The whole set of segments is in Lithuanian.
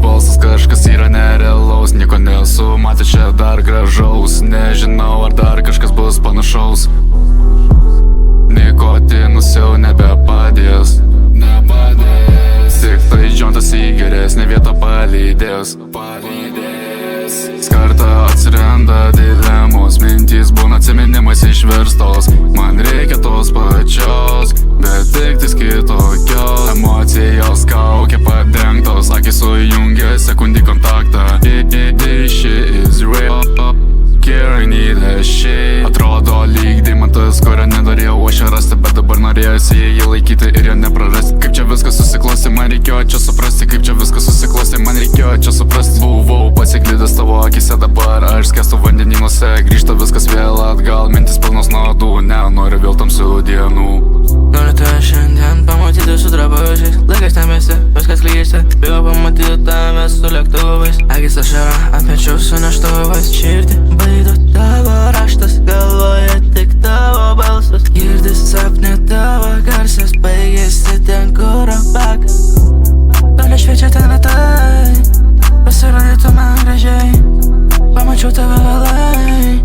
balsas kažkas yra nerealaus. Nieko nesu matę čia dar gražaus. Nežinau ar dar kažkas bus panašaus. Nikotinas jau nebepadės. Tik tai džontas į geresnę vietą palydės. Kartą atsiranda dilemos, mintys būna atsiminimais išverstos. Man reikia tos pačios, bet tik tais kitokios. Emocijos kaukė padengtos, akis sujungia sekundį kontaktą. This shit is real, care I need a shit. Atrodo lyg deimantas, kurio nenorėjau aš rasti, bet dabar norėjusi jį laikyti ir jo neprarasti. Kaip čia viskas susiklosti, man reikėjo čia suprasti. Kaip čia viskas susiklosti, man reikėjo čia suprasti. Buvau pasiklydęs tavo akise, dabar aš skęstu vandenynuose. Grįžta viskas vėl atgal, mintis pilnos nuodų. Nenoriu vėl tamsių dienų. Noriu tave šiandien pamatyti su drabužiais. Laikas nemėsi, viskas klysta. Bijau pamatyti tave su lėktuvais. Akis ašara, ant pečių su neštuvais. Širdį baido tavo raštas, galvoje tik tavo balsas. Girdis sapne tavo garsas, baigėsi ten, kur apakas. Toli šviečia ten ratai, pasirodytų man gražiai. Pamačiau tave vėlai,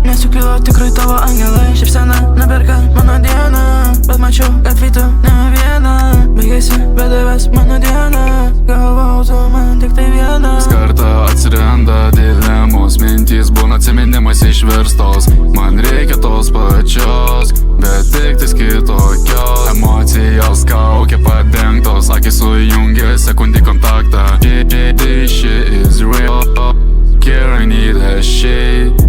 nesukilo tikrai tavo angelai. Šypsena neberka mano dieną, bet mačiau, kad vytų ne vieną. Baigėsi bedavęs mano dieną, galvau tu man tik tai vieną. Kartą atsiranda dilemos, mintys būna atsiminimais išverstos. Man reikia tos pačios, bet tik tais kitokios. Emocijos kaukė padengtos, akis sujungia sekundį kontaktą. This shit is real, care I need a shit.